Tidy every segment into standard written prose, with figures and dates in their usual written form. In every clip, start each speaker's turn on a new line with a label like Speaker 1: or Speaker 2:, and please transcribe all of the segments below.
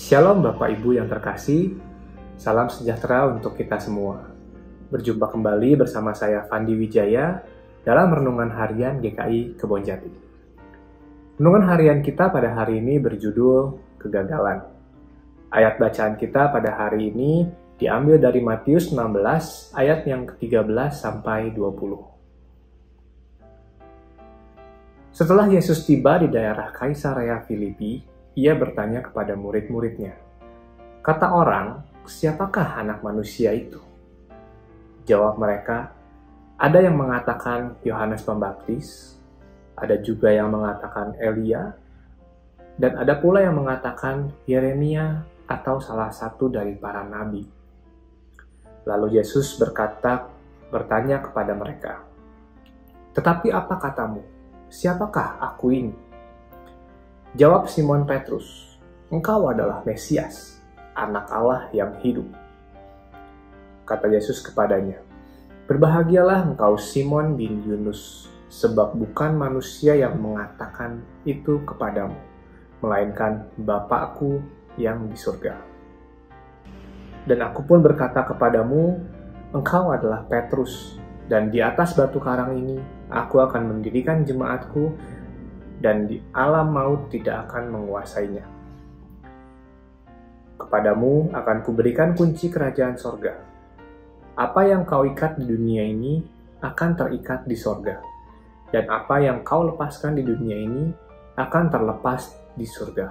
Speaker 1: Shalom Bapak Ibu yang terkasih, salam sejahtera untuk kita semua. Berjumpa kembali bersama saya Fandi Wijaya dalam Renungan Harian GKI Kebonjati. Renungan harian kita pada hari ini berjudul Kegagalan. Ayat bacaan kita pada hari ini diambil dari Matius 16 ayat yang ke-13 sampai 20. Setelah Yesus tiba di daerah Kaisarea Filipi, ia bertanya kepada murid-muridnya, "Kata orang, siapakah anak manusia itu?" Jawab mereka, "Ada yang mengatakan Yohanes Pembaptis, ada juga yang mengatakan Elia, dan ada pula yang mengatakan Yeremia atau salah satu dari para nabi." Lalu Yesus bertanya kepada mereka, "Tetapi apa katamu? Siapakah aku ini?" Jawab Simon Petrus, "Engkau adalah Mesias, anak Allah yang hidup." Kata Yesus kepadanya, "Berbahagialah engkau Simon bin Yunus, sebab bukan manusia yang mengatakan itu kepadamu, melainkan Bapa-Ku yang di surga. Dan aku pun berkata kepadamu, engkau adalah Petrus, dan di atas batu karang ini aku akan mendirikan jemaatku, dan di alam maut tidak akan menguasainya. Kepadamu akan kuberikan kunci kerajaan sorga. Apa yang kau ikat di dunia ini akan terikat di sorga, dan apa yang kau lepaskan di dunia ini akan terlepas di surga."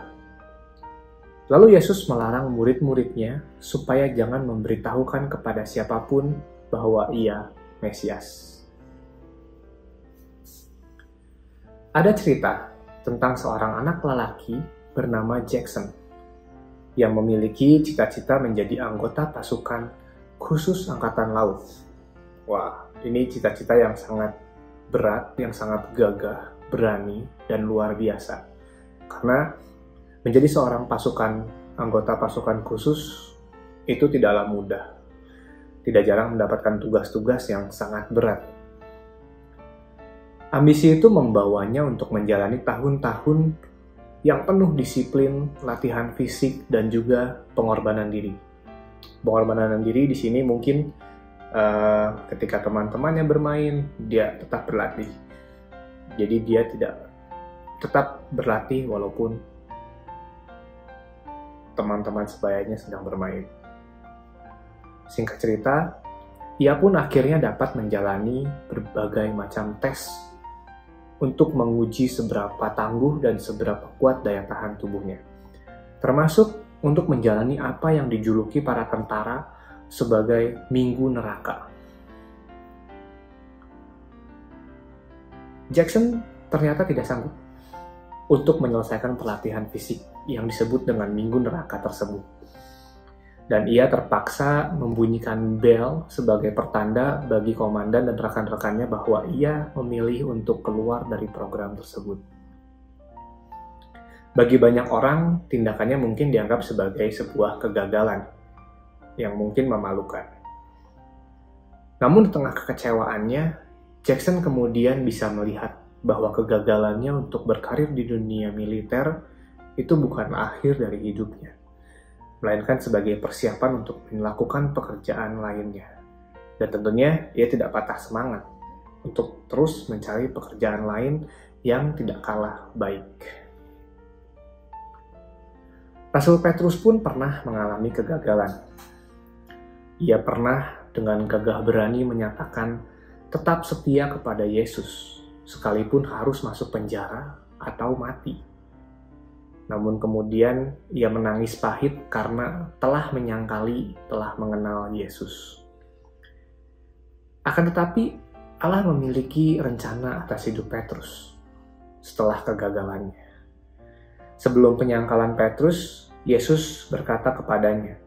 Speaker 1: Lalu Yesus melarang murid-muridnya supaya jangan memberitahukan kepada siapapun bahwa ia Mesias. Ada cerita tentang seorang anak lelaki bernama Jackson yang memiliki cita-cita menjadi anggota pasukan khusus Angkatan Laut. Wah, ini cita-cita yang sangat berat, yang sangat gagah, berani, dan luar biasa. Karena menjadi seorang anggota pasukan khusus itu tidaklah mudah. Tidak jarang mendapatkan tugas-tugas yang sangat berat. Ambisi itu membawanya untuk menjalani tahun-tahun yang penuh disiplin, latihan fisik, dan juga pengorbanan diri. Pengorbanan diri di sini mungkin ketika teman-temannya bermain, dia tetap berlatih. Jadi dia tidak tetap berlatih walaupun teman-teman sebayanya sedang bermain. Singkat cerita, ia pun akhirnya dapat menjalani berbagai macam tes untuk menguji seberapa tangguh dan seberapa kuat daya tahan tubuhnya. Termasuk untuk menjalani apa yang dijuluki para tentara sebagai minggu neraka. Jackson ternyata tidak sanggup untuk menyelesaikan pelatihan fisik yang disebut dengan minggu neraka tersebut. Dan ia terpaksa membunyikan bel sebagai pertanda bagi komandan dan rekan-rekannya bahwa ia memilih untuk keluar dari program tersebut. Bagi banyak orang, tindakannya mungkin dianggap sebagai sebuah kegagalan yang mungkin memalukan. Namun di tengah kekecewaannya, Jackson kemudian bisa melihat bahwa kegagalannya untuk berkarir di dunia militer itu bukan akhir dari hidupnya, melainkan sebagai persiapan untuk melakukan pekerjaan lainnya. Dan tentunya ia tidak patah semangat untuk terus mencari pekerjaan lain yang tidak kalah baik. Rasul Petrus pun pernah mengalami kegagalan. Ia pernah dengan gagah berani menyatakan tetap setia kepada Yesus, sekalipun harus masuk penjara atau mati. Namun kemudian ia menangis pahit karena telah mengenal Yesus. Akan tetapi Allah memiliki rencana atas hidup Petrus setelah kegagalannya. Sebelum penyangkalan Petrus, Yesus berkata kepadanya,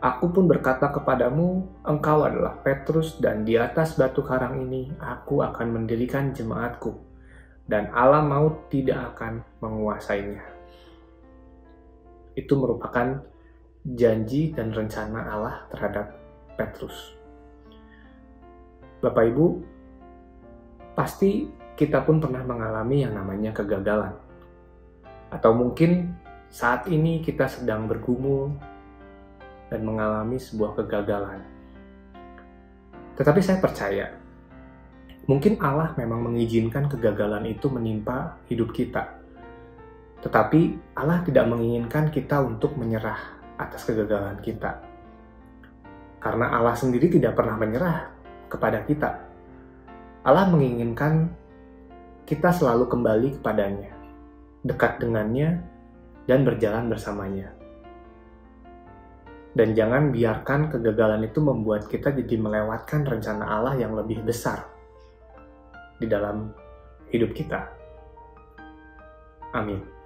Speaker 1: "Aku pun berkata kepadamu, engkau adalah Petrus, dan di atas batu karang ini aku akan mendirikan jemaatku, dan alam maut tidak akan menguasainya." Itu merupakan janji dan rencana Allah terhadap Petrus. Bapak Ibu, pasti kita pun pernah mengalami yang namanya kegagalan. Atau mungkin saat ini kita sedang bergumul dan mengalami sebuah kegagalan. Tetapi saya percaya, mungkin Allah memang mengizinkan kegagalan itu menimpa hidup kita. Tetapi Allah tidak menginginkan kita untuk menyerah atas kegagalan kita. Karena Allah sendiri tidak pernah menyerah kepada kita. Allah menginginkan kita selalu kembali kepadanya, dekat dengannya, dan berjalan bersamanya. Dan jangan biarkan kegagalan itu membuat kita jadi melewatkan rencana Allah yang lebih besar di dalam hidup kita. Amin.